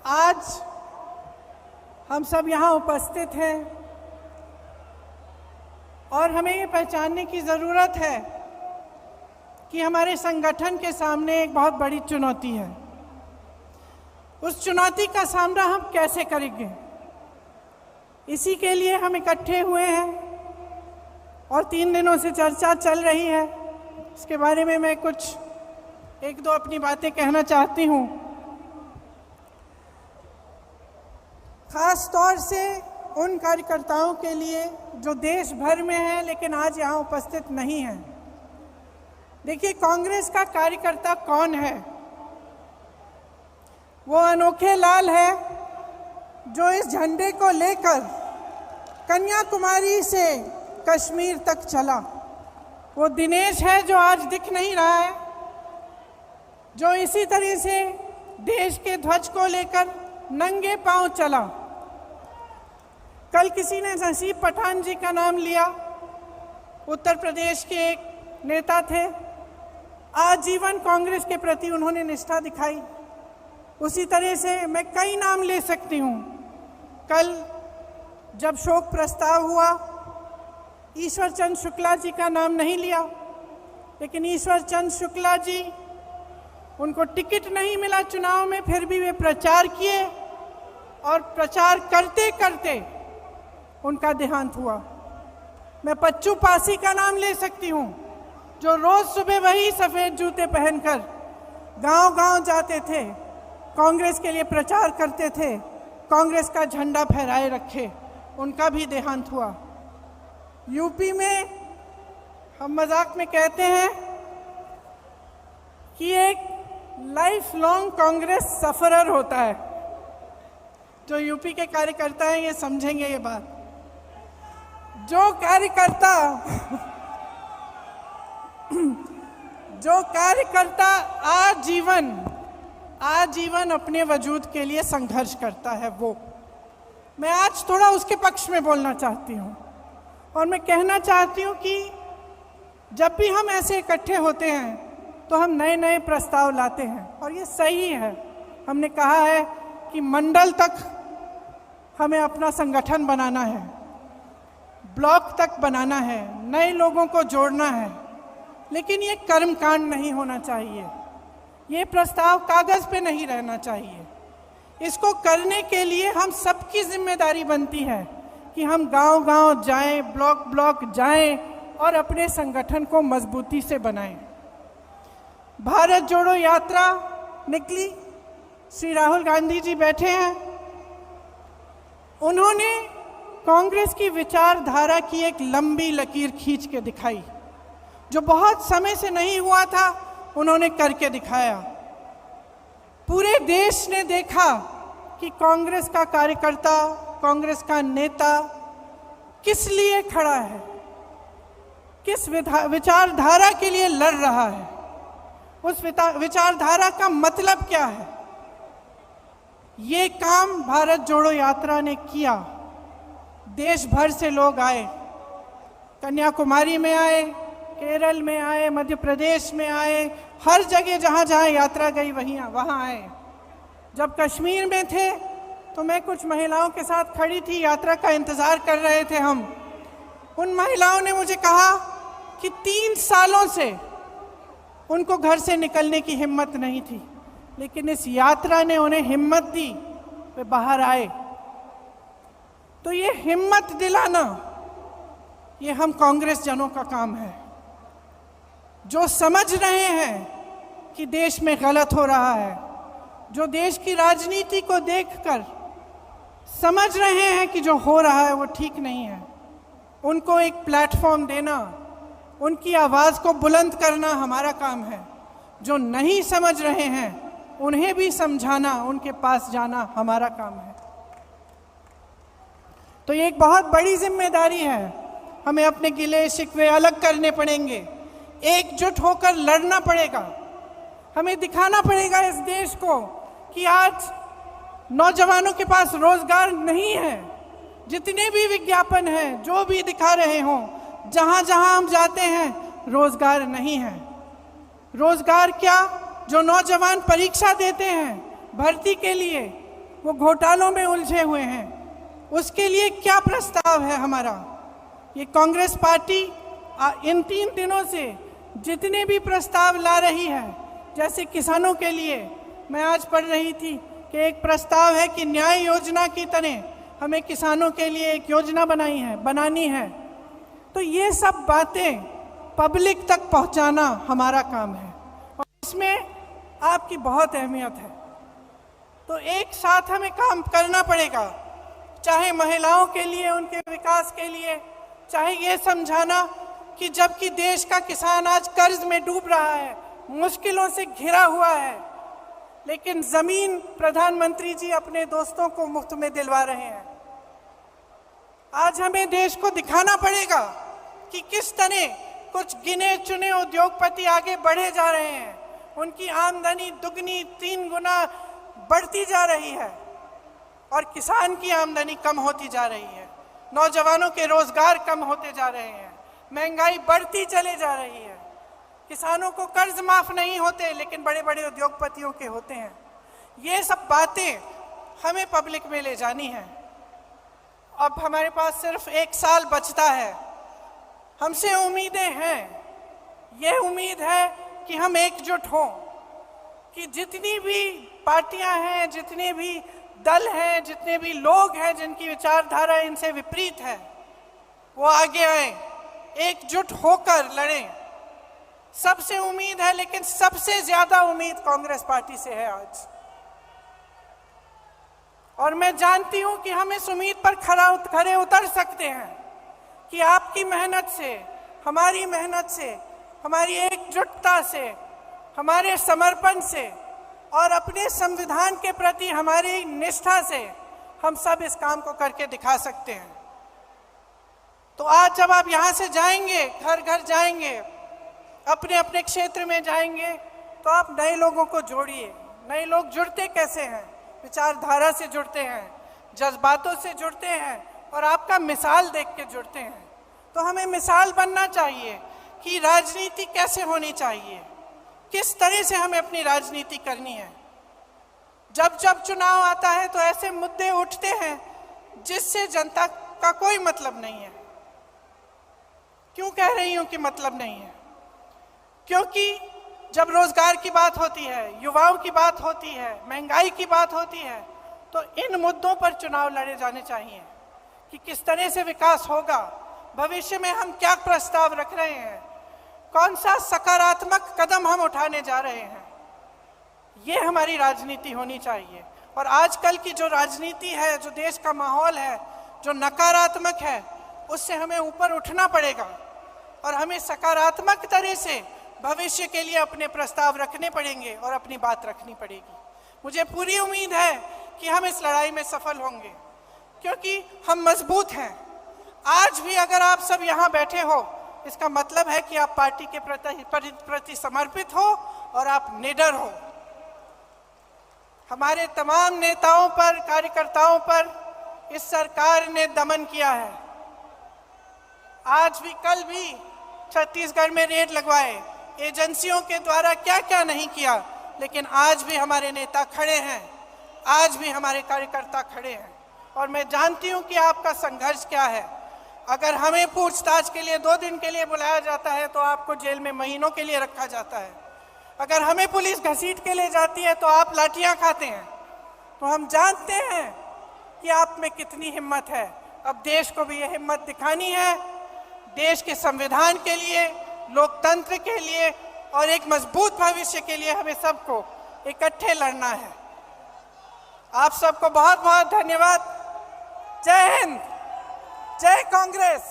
आज हम सब यहाँ उपस्थित हैं और हमें ये पहचानने की ज़रूरत है कि हमारे संगठन के सामने एक बहुत बड़ी चुनौती है। उस चुनौती का सामना हम कैसे करेंगे, इसी के लिए हम इकट्ठे हुए हैं और 3 दिनों से चर्चा चल रही है। इसके बारे में मैं कुछ एक दो अपनी बातें कहना चाहती हूँ। खास तौर से उन कार्यकर्ताओं के लिए जो देश भर में हैं लेकिन आज यहाँ उपस्थित नहीं हैं। देखिए, कांग्रेस का कार्यकर्ता कौन है? वो अनोखे लाल है जो इस झंडे को लेकर कन्याकुमारी से कश्मीर तक चला। वो दिनेश है जो आज दिख नहीं रहा है, जो इसी तरह से देश के ध्वज को लेकर नंगे पांव चला। कल किसी ने नसीब पठान जी का नाम लिया, उत्तर प्रदेश के एक नेता थे। आजीवन कांग्रेस के प्रति उन्होंने निष्ठा दिखाई। उसी तरह से मैं कई नाम ले सकती हूँ। कल जब शोक प्रस्ताव हुआ, ईश्वर चंद्र शुक्ला जी का नाम नहीं लिया, लेकिन ईश्वर चंद्र शुक्ला जी, उनको टिकट नहीं मिला चुनाव में, फिर भी वे प्रचार किए और प्रचार करते करते उनका देहांत हुआ। मैं पच्चू पासी का नाम ले सकती हूँ, जो रोज सुबह वही सफ़ेद जूते पहनकर गांव-गांव जाते थे, कांग्रेस के लिए प्रचार करते थे, कांग्रेस का झंडा फहराए रखे। उनका भी देहांत हुआ। यूपी में हम मजाक में कहते हैं कि एक लाइफ लॉन्ग कांग्रेस सफरर होता है। जो यूपी के कार्यकर्ता हैं ये समझेंगे ये बात। जो कार्यकर्ता आजीवन अपने वजूद के लिए संघर्ष करता है, वो मैं आज थोड़ा उसके पक्ष में बोलना चाहती हूँ। और मैं कहना चाहती हूँ कि जब भी हम ऐसे इकट्ठे होते हैं तो हम नए नए प्रस्ताव लाते हैं और ये सही है। हमने कहा है कि मंडल तक हमें अपना संगठन बनाना है, ब्लॉक तक बनाना है, नए लोगों को जोड़ना है, लेकिन ये कर्मकांड नहीं होना चाहिए। ये प्रस्ताव कागज़ पे नहीं रहना चाहिए। इसको करने के लिए हम सबकी जिम्मेदारी बनती है कि हम गांव-गांव जाएं, ब्लॉक जाएं और अपने संगठन को मजबूती से बनाएं। भारत जोड़ो यात्रा निकली, श्री राहुल गांधी जी बैठे हैं। उन्होंने कांग्रेस की विचारधारा की एक लंबी लकीर खींच के दिखाई। जो बहुत समय से नहीं हुआ था, उन्होंने करके दिखाया। पूरे देश ने देखा कि कांग्रेस का कार्यकर्ता, कांग्रेस का नेता किस लिए खड़ा है, किस विचारधारा के लिए लड़ रहा है, उस विचारधारा का मतलब क्या है। ये काम भारत जोड़ो यात्रा ने किया। देश भर से लोग आए, कन्याकुमारी में आए, केरल में आए, मध्य प्रदेश में आए, हर जगह जहाँ जहाँ यात्रा गई वहाँ आए। जब कश्मीर में थे तो मैं कुछ महिलाओं के साथ खड़ी थी, यात्रा का इंतज़ार कर रहे थे हम। उन महिलाओं ने मुझे कहा कि 3 सालों से उनको घर से निकलने की हिम्मत नहीं थी, लेकिन इस यात्रा ने उन्हें हिम्मत दी, वे बाहर आए। तो ये हिम्मत दिलाना, ये हम कांग्रेस जनों का काम है, जो समझ रहे हैं कि देश में गलत हो रहा है, जो देश की राजनीति को देखकर समझ रहे हैं कि जो हो रहा है वो ठीक नहीं है। उनको एक प्लेटफॉर्म देना, उनकी आवाज़ को बुलंद करना हमारा काम है। जो नहीं समझ रहे हैं उन्हें भी समझाना, उनके पास जाना हमारा काम है। तो ये एक बहुत बड़ी जिम्मेदारी है। हमें अपने गिले शिकवे अलग करने पड़ेंगे, एकजुट होकर लड़ना पड़ेगा। हमें दिखाना पड़ेगा इस देश को कि आज नौजवानों के पास रोजगार नहीं है। जितने भी विज्ञापन हैं, जो भी दिखा रहे हों, जहाँ जहाँ हम जाते हैं रोजगार नहीं है। रोजगार क्या, जो नौजवान परीक्षा देते हैं भर्ती के लिए, वो घोटालों में उलझे हुए हैं। उसके लिए क्या प्रस्ताव है हमारा? ये कांग्रेस पार्टी इन 3 दिनों से जितने भी प्रस्ताव ला रही है, जैसे किसानों के लिए मैं आज पढ़ रही थी कि एक प्रस्ताव है कि न्याय योजना की तरह हमें किसानों के लिए एक योजना बनानी है। तो ये सब बातें पब्लिक तक पहुंचाना हमारा काम है और इसमें आपकी बहुत अहमियत है। तो एक साथ हमें काम करना पड़ेगा, चाहे महिलाओं के लिए, उनके विकास के लिए, चाहे ये समझाना कि जबकि देश का किसान आज कर्ज में डूब रहा है, मुश्किलों से घिरा हुआ है, लेकिन जमीन प्रधानमंत्री जी अपने दोस्तों को मुफ्त में दिलवा रहे हैं। आज हमें देश को दिखाना पड़ेगा कि किस तरह कुछ गिने चुने उद्योगपति आगे बढ़े जा रहे हैं, उनकी आमदनी दुगनी 3 गुना बढ़ती जा रही है और किसान की आमदनी कम होती जा रही है, नौजवानों के रोजगार कम होते जा रहे हैं, महंगाई बढ़ती चले जा रही है, किसानों को कर्ज माफ नहीं होते लेकिन बड़े बड़े उद्योगपतियों के होते हैं। ये सब बातें हमें पब्लिक में ले जानी है। अब हमारे पास सिर्फ 1 साल बचता है, हमसे उम्मीदें हैं। ये उम्मीद है कि हम एकजुट हों, कि जितनी भी पार्टियां हैं, जितने भी दल हैं, जितने भी लोग हैं जिनकी विचारधारा इनसे विपरीत है, वो आगे आए, एकजुट होकर लड़ें। सबसे उम्मीद है, लेकिन सबसे ज्यादा उम्मीद कांग्रेस पार्टी से है आज। और मैं जानती हूं कि हम इस उम्मीद पर खरे उतर सकते हैं कि आपकी मेहनत से, हमारी मेहनत से, हमारी एकजुटता से, हमारे समर्पण से और अपने संविधान के प्रति हमारी निष्ठा से हम सब इस काम को करके दिखा सकते हैं। तो आज जब आप यहाँ से जाएंगे, घर घर जाएंगे, अपने अपने क्षेत्र में जाएंगे, तो आप नए लोगों को जोड़िए। नए लोग जुड़ते कैसे हैं? विचारधारा से जुड़ते हैं, जज्बातों से जुड़ते हैं और आपका मिसाल देख के जुड़ते हैं। तो हमें मिसाल बनना चाहिए कि राजनीति कैसे होनी चाहिए, किस तरह से हमें अपनी राजनीति करनी है। जब जब चुनाव आता है तो ऐसे मुद्दे उठते हैं जिससे जनता का कोई मतलब नहीं है। क्यों कह रही हूं कि मतलब नहीं है? क्योंकि जब रोजगार की बात होती है, युवाओं की बात होती है, महंगाई की बात होती है, तो इन मुद्दों पर चुनाव लड़े जाने चाहिए कि किस तरह से विकास होगा, भविष्य में हम क्या प्रस्ताव रख रहे हैं, कौन सा सकारात्मक कदम हम उठाने जा रहे हैं। ये हमारी राजनीति होनी चाहिए। और आजकल की जो राजनीति है, जो देश का माहौल है, जो नकारात्मक है, उससे हमें ऊपर उठना पड़ेगा और हमें सकारात्मक तरह से भविष्य के लिए अपने प्रस्ताव रखने पड़ेंगे और अपनी बात रखनी पड़ेगी। मुझे पूरी उम्मीद है कि हम इस लड़ाई में सफल होंगे, क्योंकि हम मजबूत हैं। आज भी अगर आप सब यहाँ बैठे हो, इसका मतलब है कि आप पार्टी के प्रति समर्पित हो और आप निडर हो। हमारे तमाम नेताओं पर, कार्यकर्ताओं पर इस सरकार ने दमन किया है। आज भी, कल भी छत्तीसगढ़ में रेड लगवाए, एजेंसियों के द्वारा क्या क्या नहीं किया, लेकिन आज भी हमारे नेता खड़े हैं, आज भी हमारे कार्यकर्ता खड़े हैं। और मैं जानती हूं कि आपका संघर्ष क्या है। अगर हमें पूछताछ के लिए 2 दिन के लिए बुलाया जाता है तो आपको जेल में महीनों के लिए रखा जाता है। अगर हमें पुलिस घसीट के ले जाती है तो आप लाठियां खाते हैं। तो हम जानते हैं कि आप में कितनी हिम्मत है। अब देश को भी ये हिम्मत दिखानी है, देश के संविधान के लिए, लोकतंत्र के लिए और एक मजबूत भविष्य के लिए हमें सबको इकट्ठे लड़ना है। आप सबको बहुत बहुत धन्यवाद। जय हिंद, जय कांग्रेस।